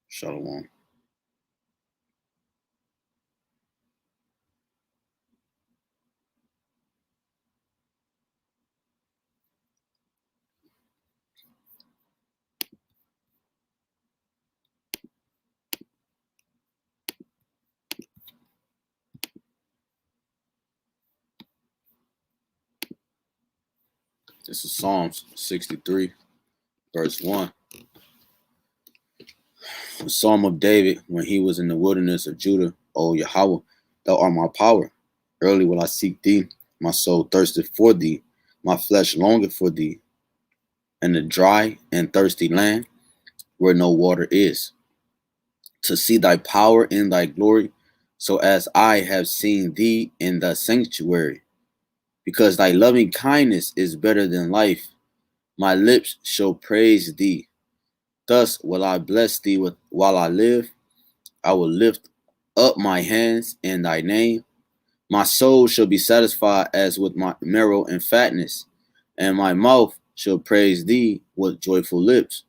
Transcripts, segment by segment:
Shalom. This is Psalms 63, verse 1. The Psalm of David when he was in the wilderness of Judah. O Yahawah, thou art my power. Early will I seek thee. My soul thirsteth for thee. My flesh longeth for thee. In the dry and thirsty land where no water is. To see thy power in thy glory, so as I have seen thee in the sanctuary. Because thy loving kindness is better than life. My lips shall praise thee. Thus will I bless thee while I live. I will lift up my hands in thy name. My soul shall be satisfied as with my marrow and fatness, and my mouth shall praise thee with joyful lips.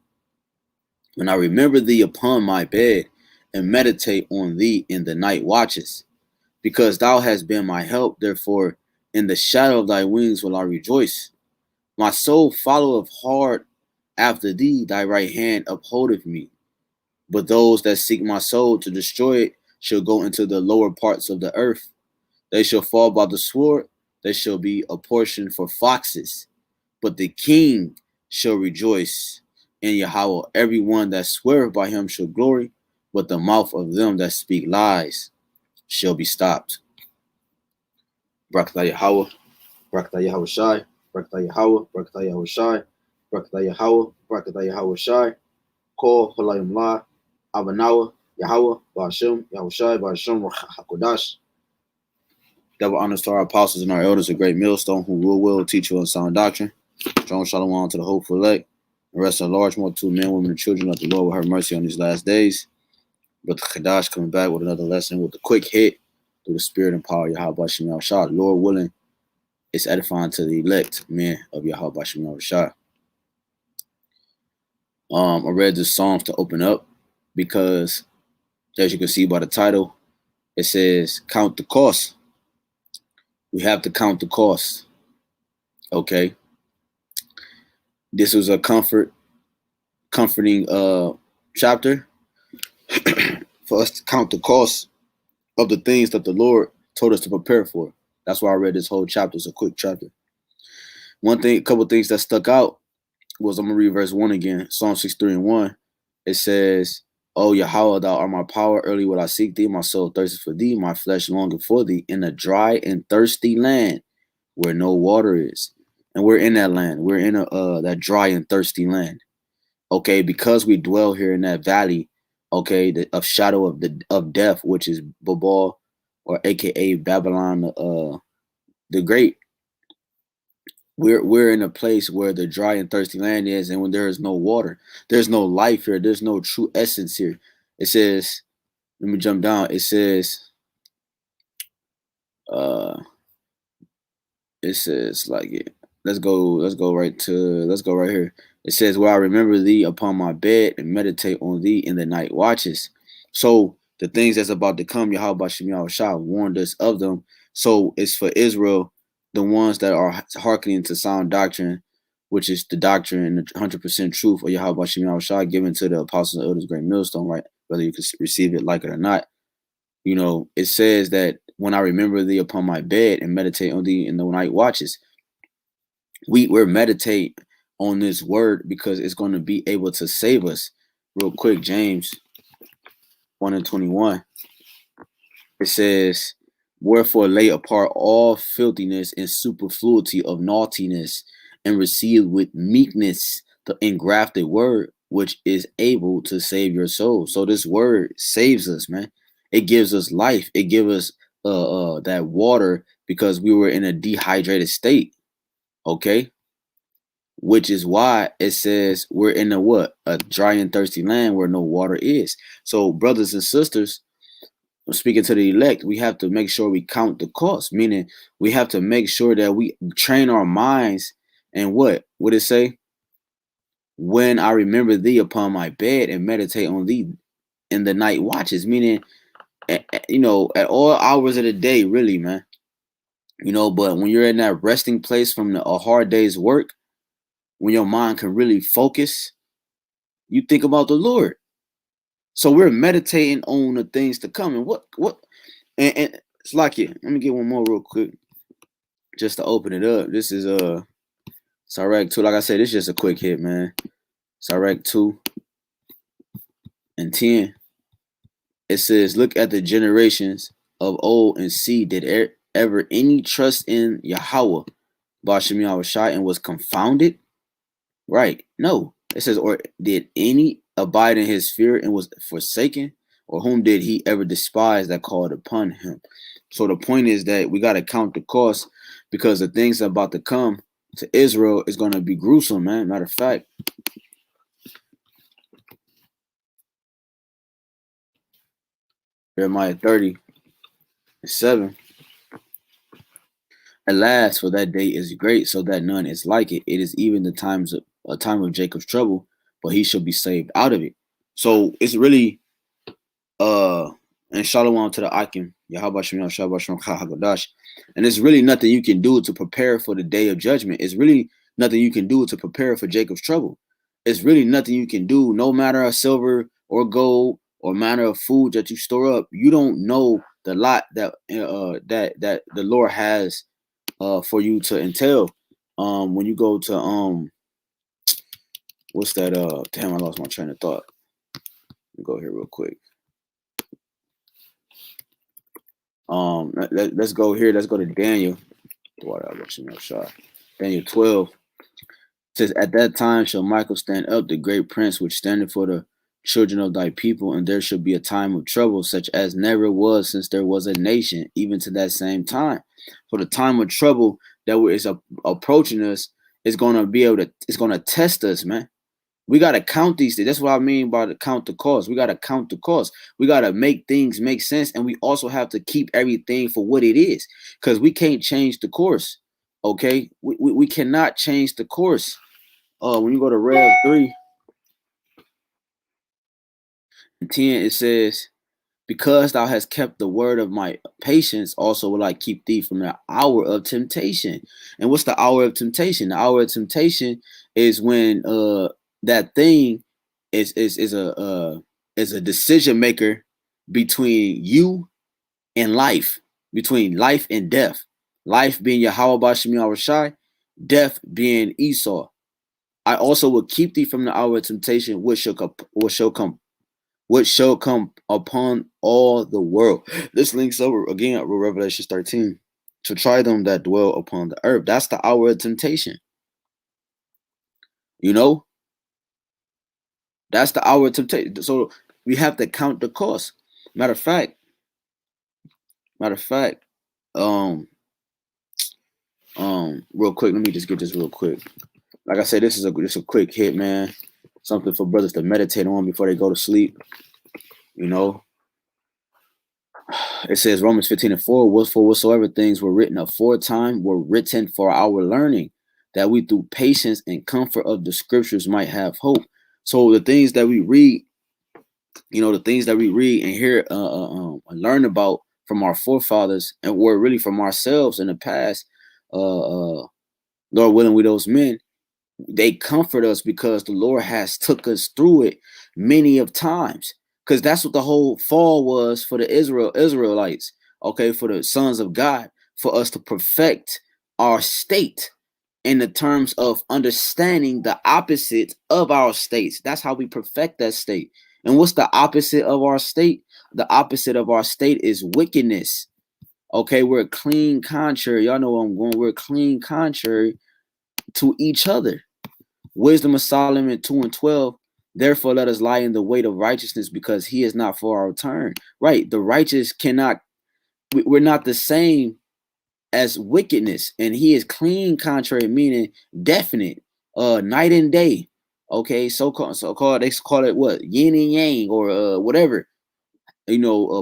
When I remember thee upon my bed and meditate on thee in the night watches, because thou hast been my help, therefore in the shadow of thy wings will I rejoice. My soul followeth hard after thee, thy right hand upholdeth me. But those that seek my soul to destroy it shall go into the lower parts of the earth. They shall fall by the sword. They shall be a portion for foxes. But the king shall rejoice in Yahweh. Everyone that sweareth by him shall glory, but the mouth of them that speak lies shall be stopped. Barakatah Yahweh, Barakatah Yahawashi, Barakatah Yahweh, Barakatah Yahawashi, Barakatah Yahweh, Barakatah Yahawashi, Call HALALYAM, AHABANAWA, YAHAWAH, BAHASHAM, YAHAWASHI, BAHASHAM, HAQADASH. Double honors to our apostles and our elders, a great millstone who will teach you on sound doctrine. Shalom, shalom to the hopeful elect. The rest of the large multitude, men, women, and children of the Lord will have mercy on these last days. But the HAQADASH coming back with another lesson with a quick hit through the spirit and power of YAHAWASHI. Lord willing, it's edifying to the elect men of YAHAWASHI. I read the Psalms to open up because, as you can see by the title, it says, count the cost. We have to count the cost. Okay. This was a comforting chapter for us to count the cost of the things that the Lord told us to prepare for. That's why I read this whole chapter. It's a quick chapter. A couple things that stuck out was, I'm going to read verse 1 again. Psalm 63:1. It says, O Yahweh, thou art my power. Early will I seek thee. My soul thirsteth for thee. My flesh longeth for thee in a dry and thirsty land where no water is. And we're in that land. We're in that dry and thirsty land. Okay, because we dwell here in that valley, okay, of shadow of death, which is Babal, or AKA Babylon the Great. We're in a place where the dry and thirsty land is, and when there is no water, there's no life here. There's no true essence here. It says, let me jump down. It says, like it. Let's go right here. It says, where I remember thee upon my bed and meditate on thee in the night watches. So the things that's about to come, Yahawashi warned us of them. So it's for Israel, the ones that are hearkening to sound doctrine, which is the doctrine and the 100% truth of Yahawashi given to the apostles and elders, great millstone, right? Whether you can receive it, like it or not. You know, it says that when I remember thee upon my bed and meditate on thee in the night watches, we're meditate on this word because it's going to be able to save us. Real quick, James 1:21. It says, wherefore lay apart all filthiness and superfluity of naughtiness, and receive with meekness the engrafted word, which is able to save your soul. So this word saves us, man. It gives us life. It gives us that water because we were in a dehydrated state. Okay. which is why it says we're in a what? A dry and thirsty land where no water is. So, brothers and sisters, speaking to the elect, we have to make sure we count the cost, meaning we have to make sure that we train our minds. And what would it say? When I remember thee upon my bed and meditate on thee in the night watches, meaning, you know, at all hours of the day, really, man. You know, but when you're in that resting place from a hard day's work, when your mind can really focus, you think about the Lord. So we're meditating on the things to come. And and it's like it. Let me get one more real quick, just to open it up. This is Sirach 2. Like I said, it's just a quick hit, man. Sirach 2 and 10. It says, look at the generations of old and see, did ever any trust in Yahawah, BAHASHAM YAHAWASHI, and was confounded? Right. No. It says, or did any abide in his fear and was forsaken? Or whom did he ever despise that called upon him? So the point is that we got to count the cost, because the things about to come to Israel is going to be gruesome, man. Matter of fact, Jeremiah 30:7. Alas, for that day is great, so that none is like it. It is even the times of a time of Jacob's trouble, but he shall be saved out of it. So it's really and shalom to the Akim, HAQADASH. And it's really nothing you can do to prepare for the day of judgment. It's really nothing you can do to prepare for Jacob's trouble. It's really nothing you can do, no matter of silver or gold or matter of food that you store up. You don't know the lot that that the Lord has for you to entail. When you go to what's that? Damn, I lost my train of thought. Let me go here real quick. Let's go here. Let's go to Daniel. Daniel 12 says, at that time shall Michael stand up, the great prince, which standeth for the children of thy people, and there shall be a time of trouble, such as never was since there was a nation, even to that same time. So the time of trouble that is approaching us is going to be able to, it's going to test us, man. We got to count these things. That's what I mean by the count the cost. We got to count the cost. We got to make things make sense. And we also have to keep everything for what it is, because we can't change the course. Okay. We cannot change the course. When you go to Rev 3 and 10, it says, because thou hast kept the word of my patience, also will I keep thee from the hour of temptation. And what's the hour of temptation? The hour of temptation is when that thing is a decision maker between you and life, between life and death. Life being Yahawah BAHASHAM YAHAWASHI, death being Esau. I also will keep thee from the hour of temptation, which shall come upon all the world. This links over again with Revelation 13. To try them that dwell upon the earth. That's the hour of temptation. You know? That's the hour of temptation. So we have to count the cost. Matter of fact, real quick, let me just get this real quick. Like I said, this is a quick hit, man. Something for brothers to meditate on before they go to sleep. You know, it says Romans 15:4, for whatsoever things were written aforetime were written for our learning, that we through patience and comfort of the scriptures might have hope. So the things that we read, you know, the things that we read and hear and learn about from our forefathers, and were really from ourselves in the past, Lord willing, we those men, they comfort us because the Lord has took us through it many of times. Because that's what the whole fall was for the Israelites, okay, for the sons of God, for us to perfect our state in the terms of understanding the opposite of our states. That's how we perfect that state. And what's the opposite of our state? The opposite of our state is wickedness. Okay, we're clean contrary. Y'all know where I'm going. We're clean contrary to each other. Wisdom of Solomon 2:12. Therefore, let us lie in the weight of righteousness, because he is not for our turn. Right. The righteous cannot, we're not the same as wickedness. And he is clean contrary, meaning definite. night and day. Okay, so called they call it what, yin and yang, or whatever,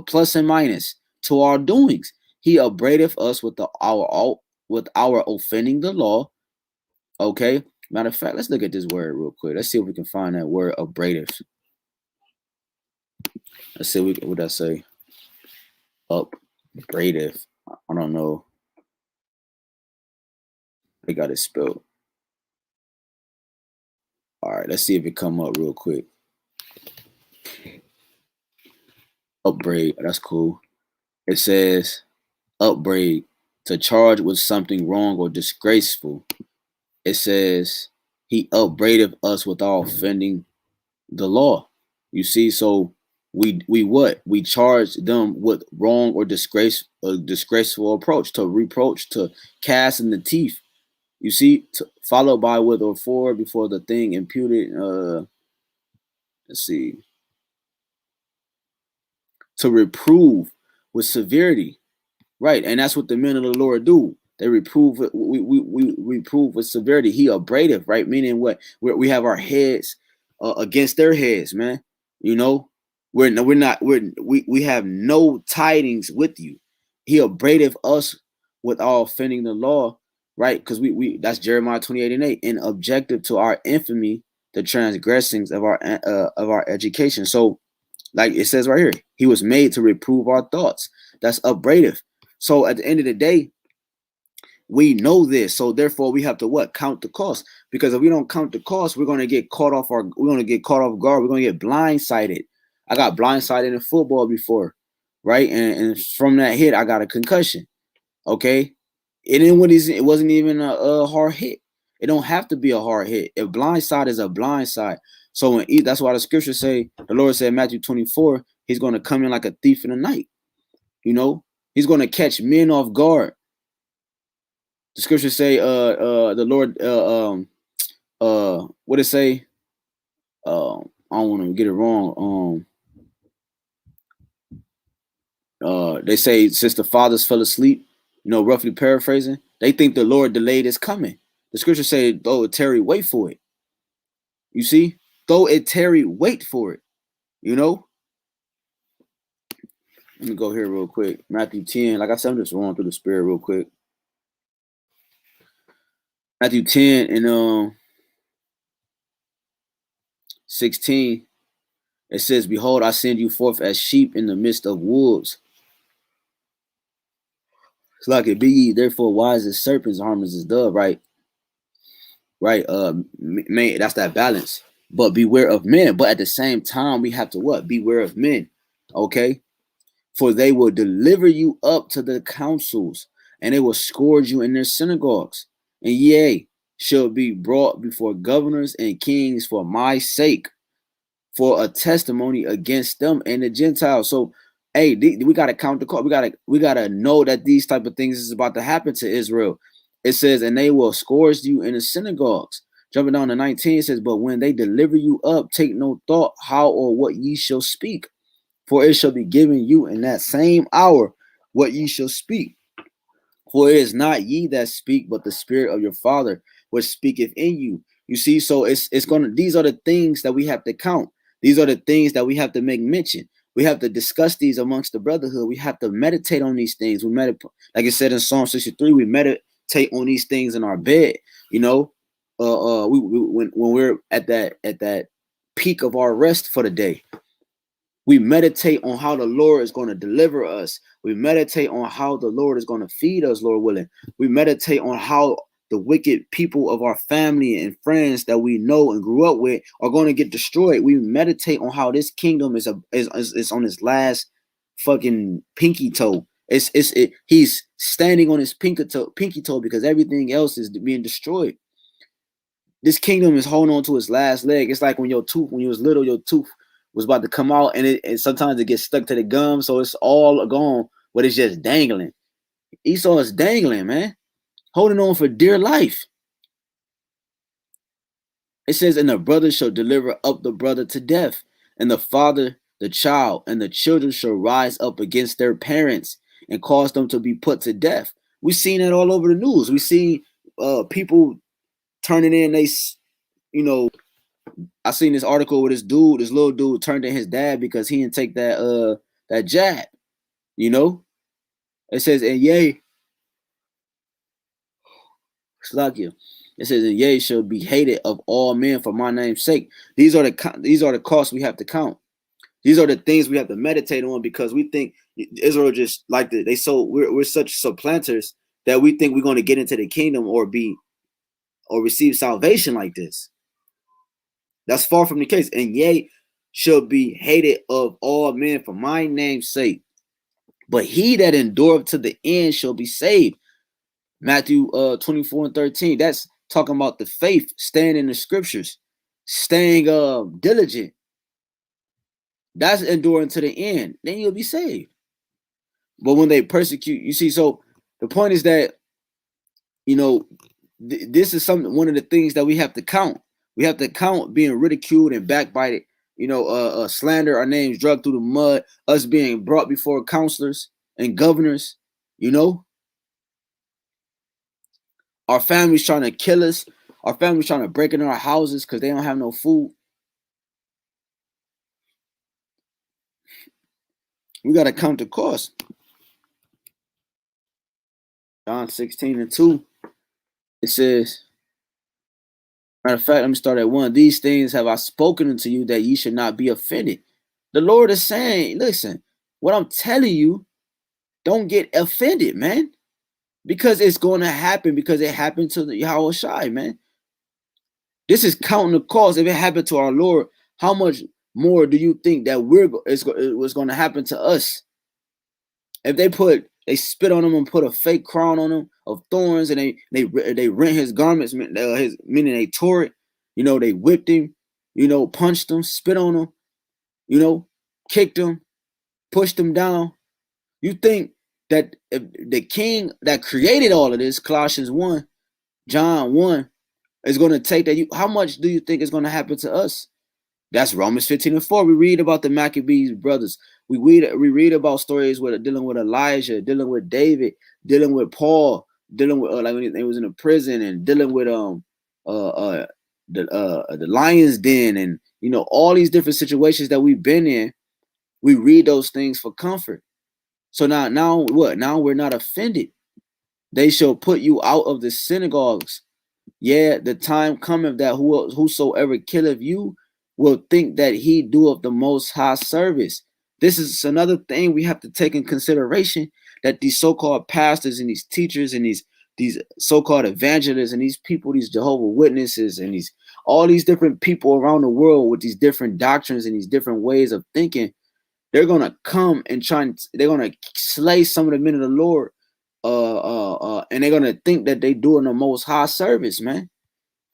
plus and minus to our doings. He upbraideth us with our offending the law. Okay, matter of fact, let's look at this word real quick. Let's see if we can find that word upbraideth. Let's see what I say. Upbraideth. I don't know. They got it spelled. All right, let's see if it come up real quick. Upbraid. That's cool. It says upbraid, to charge with something wrong or disgraceful. It says he upbraideth us with all offending the law. You see, so we what? We charge them with wrong or disgraceful approach, to reproach, to cast in the teeth. You see, followed by with or for before the thing imputed. Let's see. To reprove with severity. Right, and that's what the men of the Lord do. They reprove it. We reprove with severity. He upbraideth, right? Meaning what? We have our heads against their heads, man. We have no tidings with you. He upbraideth us with all offending the law, right? Because we that's Jeremiah 28:8, and objective to our infamy, the transgressings of our education. So, like it says right here, he was made to reprove our thoughts. That's upbraideth. So at the end of the day, we know this. So therefore, we have to what? Count the cost. Because if we don't count the cost, we're gonna get caught off guard. We're gonna get blindsided. I got blindsided in football before, right? And from that hit, I got a concussion. Okay, it wasn't even a hard hit. It don't have to be a hard hit. A blindside is a blindside. So that's why the scriptures say, the Lord said in Matthew 24, he's going to come in like a thief in the night. He's going to catch men off guard. The scriptures say, the Lord, what it say? I don't want to get it wrong. They say since the fathers fell asleep, roughly paraphrasing, they think the Lord delayed his coming. The scriptures say, though it tarry, wait for it. You see, though it tarry, wait for it. Let me go here real quick. Matthew 10. Like I said, I'm just rolling through the spirit real quick. Matthew 10 and 16. It says, behold, I send you forth as sheep in the midst of wolves. It's like it be ye therefore wise as serpents, harmless as dove, right? Right. Man, that's that balance. But beware of men. But at the same time, we have to what? Beware of men. Okay. For they will deliver you up to the councils, and they will scourge you in their synagogues. And yea, shall be brought before governors and kings for my sake, for a testimony against them and the Gentiles. So, hey, we gotta count the cost. We gotta know that these type of things is about to happen to Israel. It says, and they will scourge you in the synagogues. Jumping down to 19, it says, but when they deliver you up, take no thought how or what ye shall speak, for it shall be given you in that same hour what ye shall speak. For it is not ye that speak, but the Spirit of your Father which speaketh in you. You see, so these are the things that we have to count. These are the things that we have to make mention. We have to discuss these amongst the brotherhood. We have to meditate on these things. Like it said in Psalm 63, we meditate on these things in our bed. When we're at that peak of our rest for the day. We meditate on how the Lord is going to deliver us. We meditate on how the Lord is going to feed us, Lord willing. We meditate on how the wicked people of our family and friends that we know and grew up with are going to get destroyed. We meditate on how this kingdom is on his last fucking pinky toe. He's standing on his pinky toe because everything else is being destroyed. This kingdom is holding on to its last leg. It's like when you was little, your tooth was about to come out, and sometimes it gets stuck to the gum, so it's all gone, but it's just dangling. Esau is dangling, man, holding on for dear life. It says, and the brother shall deliver up the brother to death, and the father the child, and the children shall rise up against their parents and cause them to be put to death. We've seen it all over the news. We see people turning in you know, I seen this article with this little dude turned in his dad because he didn't take that jab. You know, it says, and yea, Slakia. It says, and yea shall be hated of all men for my name's sake. These are the costs we have to count. These are the things we have to meditate on, because we think Israel just like we're such supplanters that we think we're going to get into the kingdom or receive salvation like this. That's far from the case. And yea shall be hated of all men for my name's sake. But he that endureth to the end shall be saved. Matthew 24:13. That's talking about the faith, staying in the scriptures, staying diligent. That's enduring to the end. Then you'll be saved. But when they persecute, you see, so the point is that, you know, this is one of the things that we have to count. We have to count being ridiculed and backbited, you know, slander, our names dragged through the mud, us being brought before counselors and governors, you know, our families trying to kill us, our families trying to break into our houses because they don't have no food. We got to count the cost. John 16:2, it says, matter of fact, let me start at 1. These things have I spoken unto you, that ye should not be offended. The Lord is saying, listen, what I'm telling you, don't get offended, man. Because it's going to happen, because it happened to the YAHAWASHI, man. This is counting the cost. If it happened to our Lord, how much more do you think that it was going to happen to us? If they spit on him and put a fake crown on him of thorns, and they rent his garments, meaning they tore it, you know, they whipped him, you know, punched him, spit on him, you know, kicked him, pushed him down. You think that if the king that created all of this, Colossians 1, John 1, is going to take that? How much do you think is going to happen to us? That's Romans 15:4. We read about the Maccabees brothers. We read about stories dealing with Elijah, dealing with David, dealing with Paul, dealing with like when he was in a prison, and dealing with the lion's den, and you know, all these different situations that we've been in. We read those things for comfort. So now what? Now we're not offended. They shall put you out of the synagogues. Yeah, the time cometh that whosoever killeth you will think that he doeth the most high service. This is another thing we have to take in consideration, that these so-called pastors and these teachers and these so-called evangelists and these people, these Jehovah's Witnesses, and all these different people around the world with these different doctrines and these different ways of thinking, they're gonna come and they're gonna slay some of the men of the Lord, and they're gonna think that they're doing the most high service, man.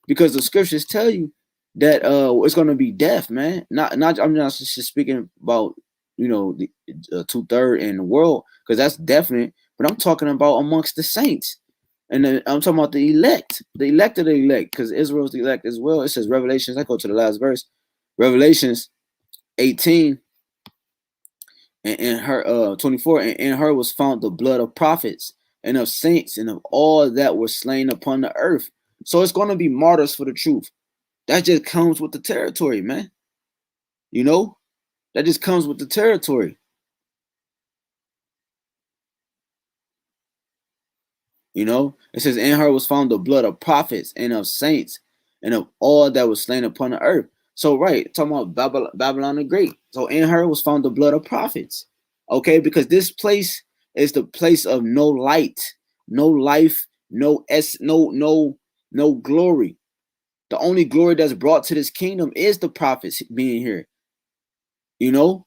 Because the scriptures tell you that it's gonna be death, man. Not I'm not just speaking about, you know, the 2/3 in the world, because that's definite, but I'm talking about amongst the saints. And then I'm talking about the elect of the elect, because Israel's the elect as well. It says Revelations, I go to the last verse, Revelations 18, and in her 24, and in her was found the blood of prophets and of saints and of all that were slain upon the earth. So it's going to be martyrs for the truth. That just comes with the territory, man. You know, that just comes with the territory. You know, it says in her was found the blood of prophets and of saints and of all that was slain upon the earth. So, right, talking about Babylon the Great. So in her was found the blood of prophets. Okay, because this place is the place of no light, no life, no glory. The only glory that's brought to this kingdom is the prophets being here. You know?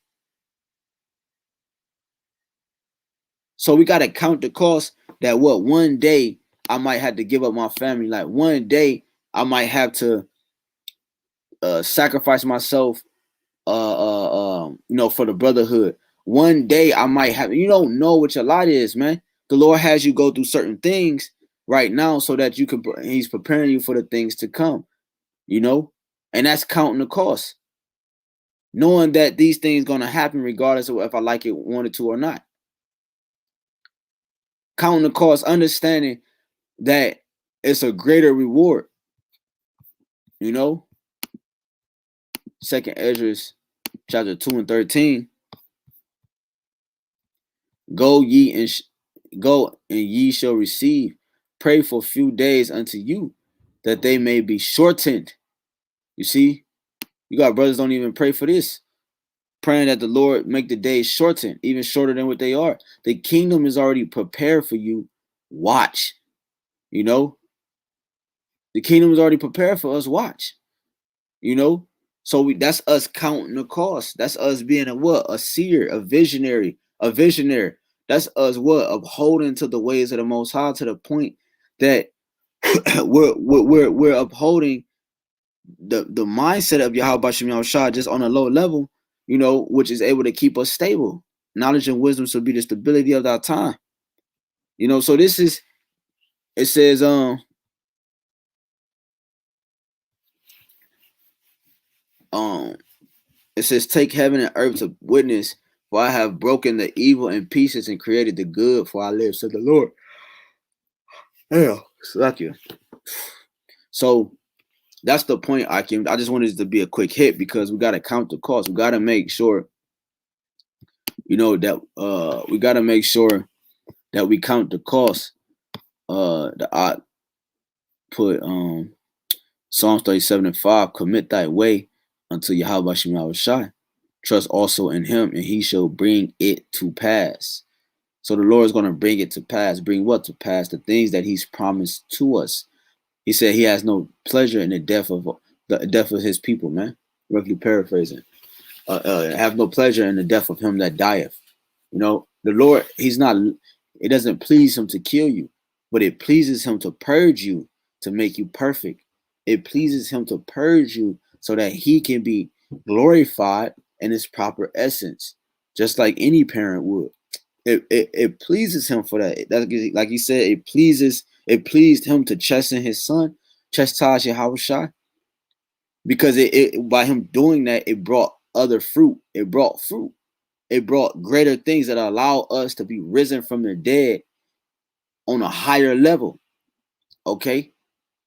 So we got to count the cost that one day I might have to give up my family. Like one day I might have to sacrifice myself, you know, for the brotherhood. One day I might have, you don't know what your lot is, man. The Lord has you go through certain things right now so that he's preparing you for the things to come, you know, and that's counting the cost. Knowing that these things going to happen regardless of if I like it, wanted to or not. Counting the cost, understanding that it's a greater reward. You know, Second Ezra chapter 2 and 13. Go go and ye shall receive. Pray for a few days unto you, that they may be shortened. You see, you got brothers don't even pray for this, praying that the Lord make the days shorten, even shorter than what they are. The kingdom is already prepared for you. Watch. You know, the kingdom is already prepared for us. Watch. You know, so that's us counting the cost. That's us being a what? A seer, a visionary, a visionary. That's us what? Upholding to the ways of the Most High, to the point that we're upholding the mindset of YAHAWASHI Yahawashi just on a low level, you know, which is able to keep us stable. Knowledge and wisdom should be the stability of our time. You know, so this is, it says, it says, take heaven and earth to witness, for I have broken the evil in pieces and created the good, for I live, said the Lord. Yeah, suck you. So that's the point, I just wanted it to be a quick hit, because we got to count the cost. We got to make sure, you know, that we got to make sure that we count the cost. I put Psalms 37 and 5, commit thy way unto YAHAWASHI Yahawashi. Trust also in him, and he shall bring it to pass. So the Lord is going to bring it to pass. Bring what to pass? The things that he's promised to us. He said he has no pleasure in the death of his people, man. Roughly paraphrasing. Have no pleasure in the death of him that dieth. You know, the Lord, it doesn't please him to kill you, but it pleases him to purge you, to make you perfect. It pleases him to purge you so that he can be glorified in his proper essence, just like any parent would. It pleases him for that. That's like he said, it pleased him to chasten his son, chastise Yahawashi, because it by him doing that, it brought other fruit. It brought fruit. It brought greater things that allow us to be risen from the dead on a higher level. Okay,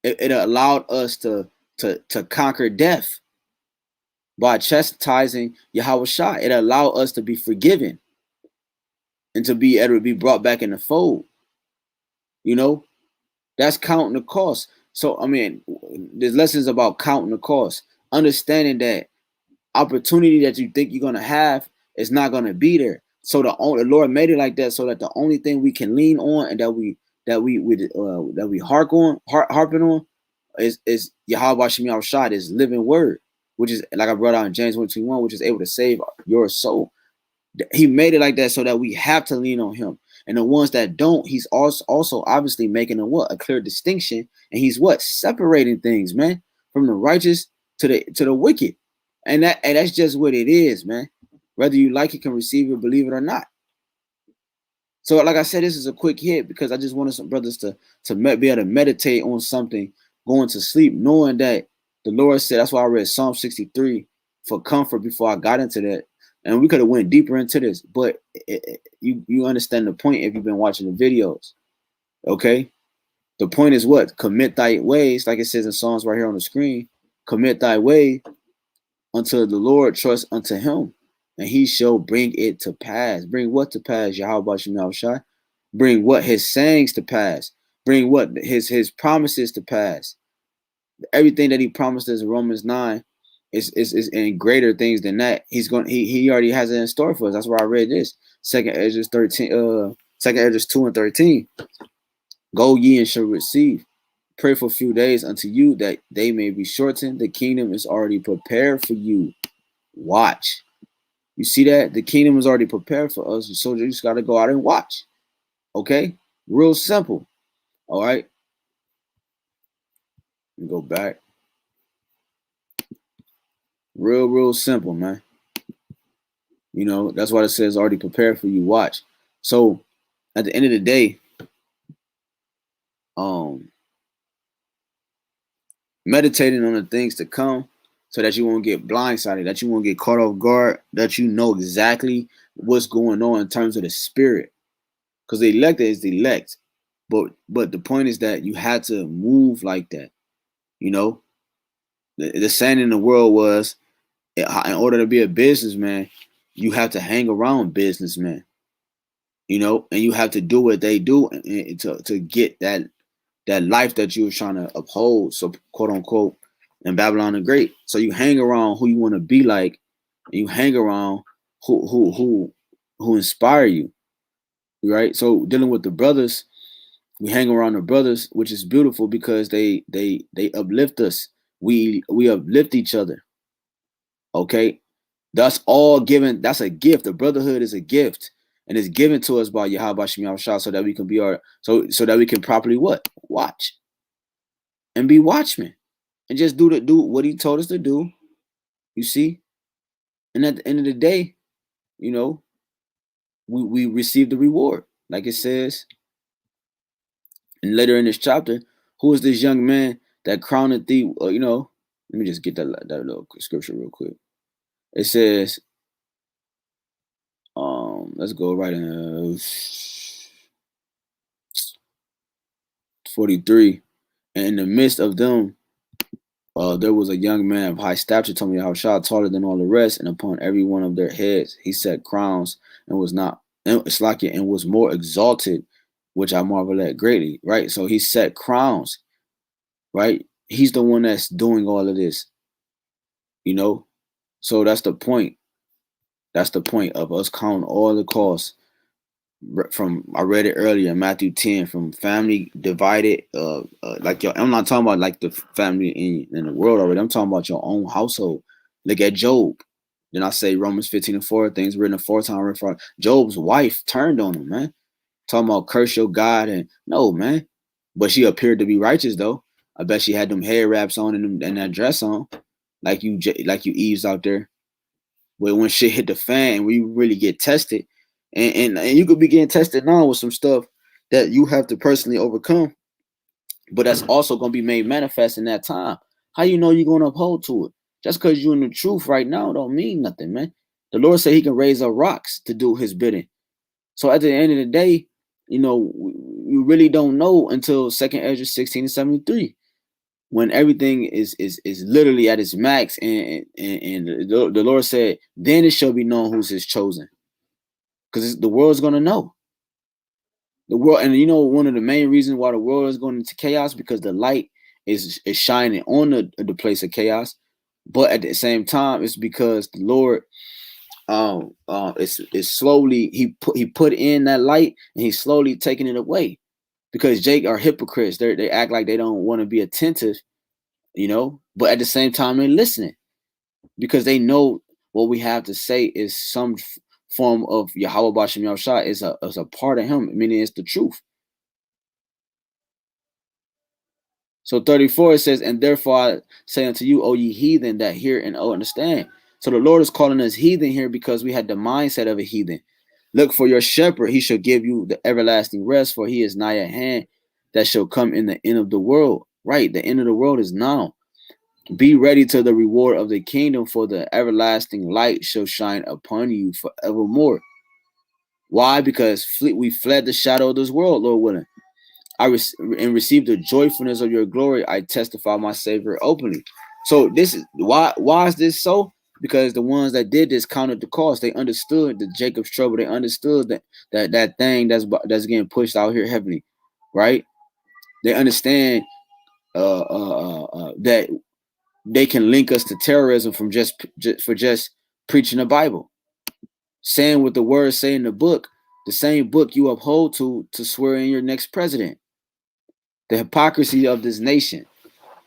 it allowed us to conquer death by chastising Yahawashi. It allowed us to be forgiven and to be able to be brought back in the fold. You know, that's counting the cost. So I mean, there's lessons about counting the cost, understanding that opportunity that you think you're gonna have is not gonna be there. So the Lord made it like that, so that the only thing we can lean on and that we harping on is YAHAWASHI Yahawashi, is living word, which is like I brought out in James 1:21, which is able to save your soul. He made it like that so that we have to lean on him. And the ones that don't, he's also obviously making a clear distinction, and he's separating things, man, from the righteous to the wicked. And that's just what it is, man. Whether you like it, can receive it, believe it or not. So, like I said, this is a quick hit because I just wanted some brothers to be able to meditate on something, going to sleep, knowing that the Lord said. That's why I read Psalm 63 for comfort before I got into that. And we could have went deeper into this, but you understand the point if you've been watching the videos. Okay, the point is what? Commit thy ways, like it says in Psalms right here on the screen. Commit thy way unto the Lord, trust unto him, and he shall bring it to pass. Bring what to pass? YAHAWASHI Yahawashi. Bring what? His sayings to pass. Bring what? His promises to pass. Everything that he promised us in Romans 9 is in greater things than that. He already has it in store for us. That's why I read this. Second Ezra 2 and 13. Go ye and shall receive. Pray for a few days unto you, that they may be shortened. The kingdom is already prepared for you. Watch. You see that? The kingdom is already prepared for us. So you just got to go out and watch. Okay? Real simple. All right? Go back. Real simple, man. You know, that's why it says already prepared for you. Watch. So at the end of the day, meditating on the things to come so that you won't get blindsided, that you won't get caught off guard, that you know exactly what's going on in terms of the spirit. Because the elect is the elect. But the point is that you had to move like that, you know. The saying in the world was, in order to be a businessman, you have to hang around businessmen, you know, and you have to do what they do to get that life that you were trying to uphold, so quote unquote, in Babylon the Great. So you hang around who you want to be like, and you hang around who inspire you, right? So dealing with the brothers, we hang around the brothers, which is beautiful because they uplift us. We uplift each other. Okay, that's all given. That's a gift. The brotherhood is a gift, and it's given to us by YAHAWASHI, so that we can be so that we can properly what watch and be watchmen and just do what he told us to do. You see, and at the end of the day, you know, we receive the reward, like it says. And later in this chapter, who is this young man that crowned thee? You know, let me just get that little scripture real quick. It says, let's go right in 43. And in the midst of them, there was a young man of high stature, told me how shot taller than all the rest, and upon every one of their heads he set crowns, and was not it's like it, and was more exalted, which I marvel at greatly. Right, so he set crowns. Right, he's the one that's doing all of this. You know, so that's the point. That's the point of us counting all the costs. From I read it earlier in Matthew 10, from family divided, like I'm not talking about like the family in the world already. I'm talking about your own household. Look at Job. Then I say Romans 15:4, things written aforetime. Job's wife turned on him, man. Talking about curse your God, and no, man. But she appeared to be righteous though. I bet she had them hair wraps on and that dress on, like you Eves out there. But when shit hit the fan, we really get tested, and you could be getting tested now with some stuff that you have to personally overcome, but that's also gonna be made manifest in that time. How you know you're gonna uphold to it? Just because you're in the truth right now don't mean nothing, man. The Lord said He can raise up rocks to do His bidding. So at the end of the day, you know, we really don't know until 2nd Ezra 16:73. When everything is literally at its max, and the Lord said, then it shall be known who's His chosen, because the world's gonna know the world. And you know, one of the main reasons why the world is going into chaos, because the light is shining on the place of chaos, but at the same time, it's because the Lord, it's slowly he put in that light, and He's slowly taking it away, because Jake are hypocrites. They act like they don't want to be attentive, you know, but at the same time they're listening, because they know what we have to say is some form of Yahweh Bashem Yahushua, is a part of Him, meaning it's the truth. So 34, it says, and therefore I say unto you, O ye heathen that hear and understand. So the Lord is calling us heathen here because we had the mindset of a heathen. Look for your shepherd, he shall give you the everlasting rest, for he is nigh at hand, that shall come in the end of the world. Right, the end of the world is now. Be ready to the reward of the kingdom, for the everlasting light shall shine upon you forevermore. Why? Because we fled the shadow of this world, Lord willing. And received the joyfulness of your glory. I testify my Savior openly. So this is why is this so? Because the ones that did this counted the cost. They understood the Jacob's trouble. They understood that thing that's getting pushed out here heavenly, right? They understand that they can link us to terrorism from just preaching the Bible, saying what the words say in the book, the same book you uphold to swear in your next president. The hypocrisy of this nation,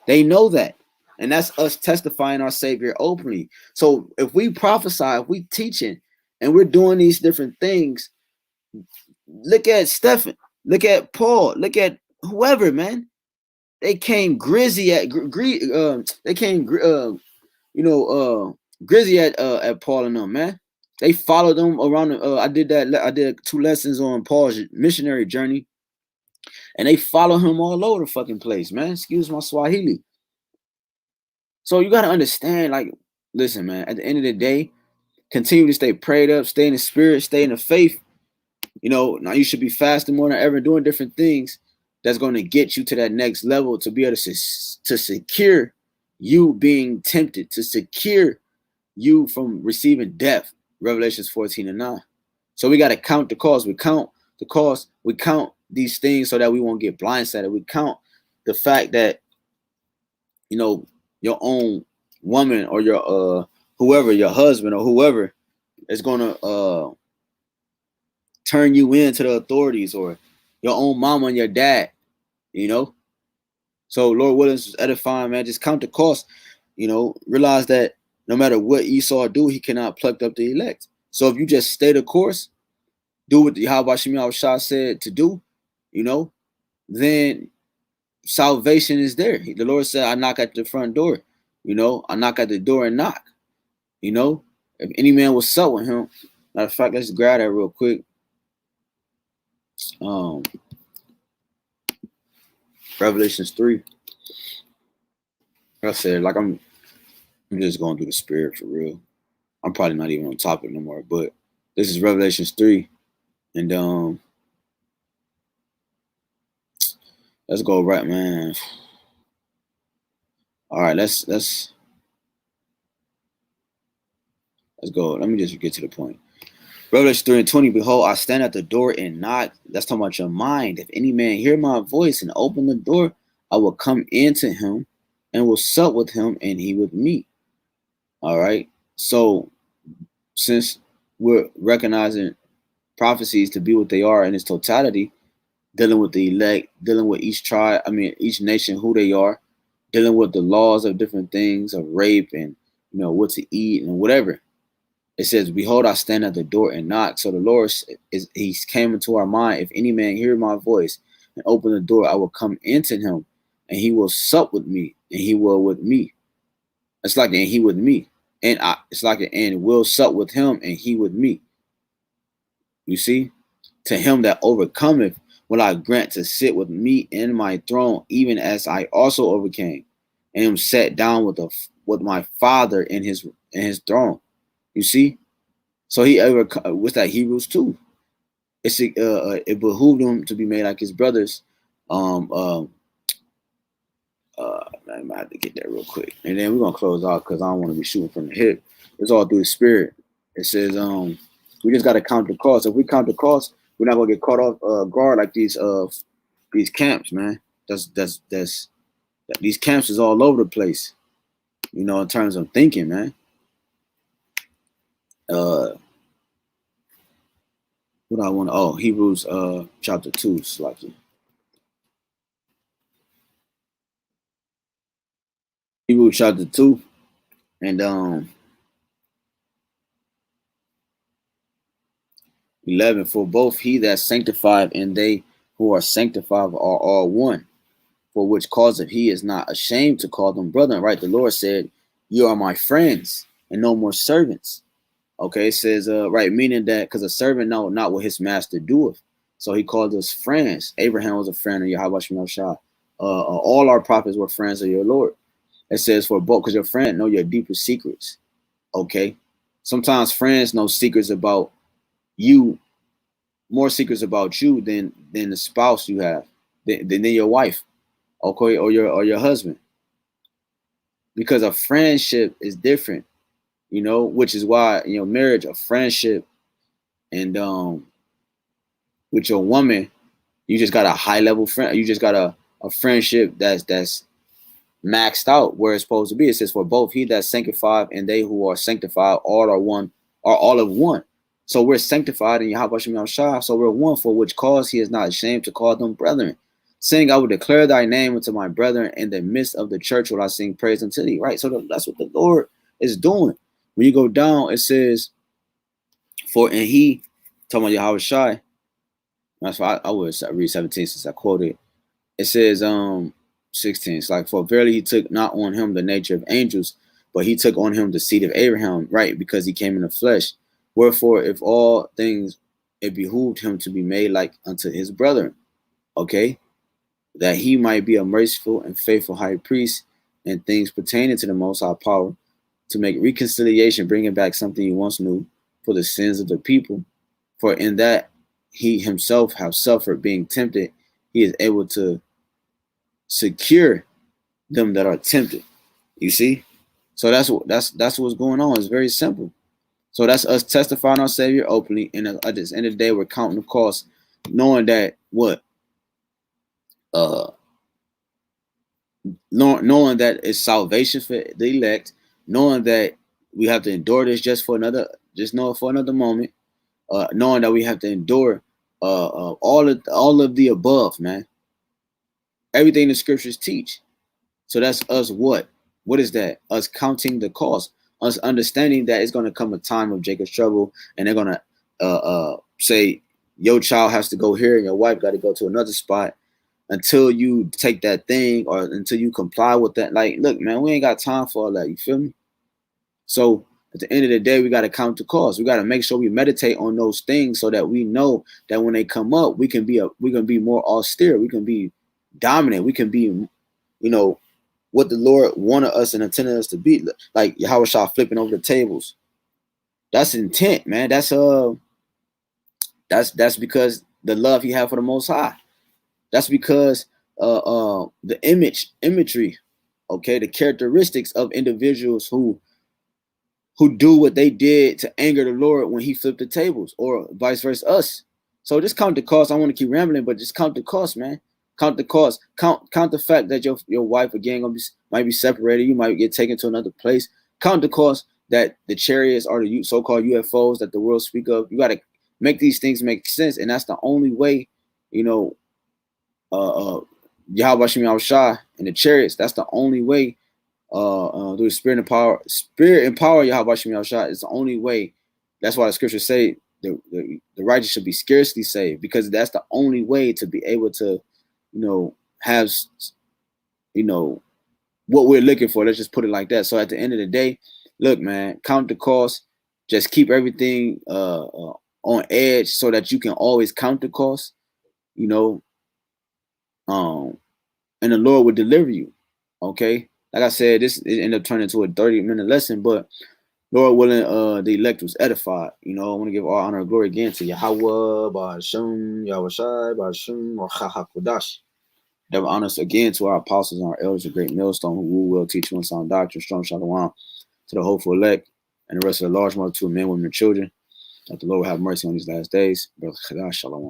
they know that, and that's us testifying our Savior openly. So if we prophesy, if we teaching, and we're doing these different things, look at Stephen, look at Paul, look at whoever, man. They came grizzy at they came Grizzy at Paul and them, man. They followed them around. I did 2 lessons on Paul's missionary journey, and they follow him all over the fucking place, man. Excuse my Swahili. So you got to understand, like, listen, man. At the end of the day, continue to stay prayed up, stay in the spirit, stay in the faith. You know, now you should be fasting more than ever, doing different things that's going to get you to that next level, to be able to secure you being tempted, to secure you from receiving death. Revelations 14:9. So we got to count the cost. We count the cost. We count these things so that we won't get blindsided. We count the fact that, you know, your own woman or your whoever, your husband or whoever is gonna turn you in to the authorities, or your own mama and your dad, you know. So Lord Williams is edifying, man. Just count the cost, you know, realize that no matter what Esau do, he cannot pluck up the elect. So if you just stay the course, do what the YAHAWASHI said to do, you know, then salvation is there. The Lord said, I knock at the front door, you know, I knock at the door and knock, you know. If any man will sup with him, matter of fact, let's grab that real quick. Revelations 3. Like I said, like I'm just going through the spirit for real. I'm probably not even on topic no more, but this is Revelations 3. And let's go right, man. All right, let's go. Let me just get to the point. Revelation 3:20, behold, I stand at the door and knock. That's talking about your mind. If any man hear my voice and open the door, I will come into him and will sup with him and he with me. All right. So since we're recognizing prophecies to be what they are in its totality, dealing with the elect, dealing with each tribe, each nation, who they are, dealing with the laws of different things, of rape and, you know, what to eat and whatever. It says, behold, I stand at the door and knock. So the Lord he came into our mind. If any man hear my voice and open the door, I will come into him and he will sup with me and he will with me. It's like and he with me. And it's like and will sup with him and he with me. You see? To him that overcometh will I grant to sit with me in my throne, even as I also overcame and am sat down with my Father in his throne. You see? So he what's that, Hebrews 2? It behooved him to be made like his brothers. I might have to get that real quick. And then we're gonna close out because I don't want to be shooting from the hip. It's all through the spirit. It says we just gotta count the cost. If we count the cost, we're not gonna get caught off guard like these camps, man. These camps is all over the place, you know, in terms of thinking, man. What I want? Oh, Hebrews chapter 2, slightly. Hebrews chapter 2, and 11. For both he that sanctified and they who are sanctified are all one. For which cause if he is not ashamed to call them brethren, right? The Lord said, "You are my friends, and no more servants." Okay, it says, right, meaning that because a servant know not what his master doeth. So he called us friends. Abraham was a friend of YAHAWASHI. All our prophets were friends of your Lord. It says, for both, because your friend know your deepest secrets. Okay. Sometimes friends know secrets about you, more secrets about you than the spouse you have, than your wife, okay, or your husband. Because a friendship is different, you know, which is why, you know, marriage, a friendship, and with your woman, you just got a high level friend. You just got a friendship that's maxed out where it's supposed to be. It says, for both he that's sanctified and they who are sanctified all are one, are all of one. So we're sanctified in YAHAWASHI. So we're one, for which cause he is not ashamed to call them brethren, saying, I will declare thy name unto my brethren, in the midst of the church will I sing praise unto thee. Right. So that's what the Lord is doing. When you go down, it says, for and he, talking about YAHAWASHI, that's why I would read 17 since I quoted. It says 16. It's like, for verily he took not on him the nature of angels, but he took on him the seed of Abraham, right? Because he came in the flesh. Wherefore, if all things it behooved him to be made like unto his brethren, okay, that he might be a merciful and faithful high priest in things pertaining to the most high power, to make reconciliation, bringing back something he once knew for the sins of the people. For in that he himself have suffered, being tempted, he is able to secure them that are tempted. You see? So that's what's going on. It's very simple. So that's us testifying our Savior openly, and at the end of the day, we're counting the cost, knowing that what uh knowing that it's salvation for the elect, knowing that we have to endure this just know it for another moment, knowing that we have to endure all of the above, man. Everything the scriptures teach. So that's us what? What is that? Us counting the cost, us understanding that it's gonna come a time of Jacob's trouble, and they're gonna say your child has to go here and your wife got to go to another spot until you take that thing or until you comply with that. Like, look, man, we ain't got time for all that. You feel me? So at the end of the day, we got to count the cost. We got to make sure we meditate on those things so that we know that when they come up, we can be more austere. We can be dominant. We can be, you know, what the Lord wanted us and intended us to be. Like Yahawashi flipping over the tables. That's intent, man. That's because the love he had for the Most High. That's because the imagery, okay, the characteristics of individuals who do what they did to anger the Lord when he flipped the tables, or vice versa us. So just count the cost. I want to keep rambling, but just count the cost, man. Count the cost. Count the fact that your wife again might be separated. You might get taken to another place. Count the cost that the chariots are the so-called UFOs that the world speak of. You got to make these things make sense, and that's the only way, you know. YAHAWASHI and the chariots. That's the only way. Through the spirit and power, YAHAWASHI is the only way. That's why the scriptures say the righteous should be scarcely saved, because that's the only way to be able to, have, what we're looking for. Let's just put it like that. So at the end of the day, look, man, count the cost. Just keep everything on edge so that you can always count the cost. And the Lord will deliver you. Okay. Like I said, it ended up turning into a 30-minute lesson, but Lord willing, the elect was edified. I want to give all honor and glory again to Yahawah, BAHASHAM, YAHWASHI, BAHASHAM, or HAQADASH. Give honors again to our apostles and our elders, a great millstone who will teach you in sound doctrine, strong shalom, to the hopeful elect, and the rest of the large multitude of men, women, and children. That the Lord will have mercy on these last days. Brother Shalom.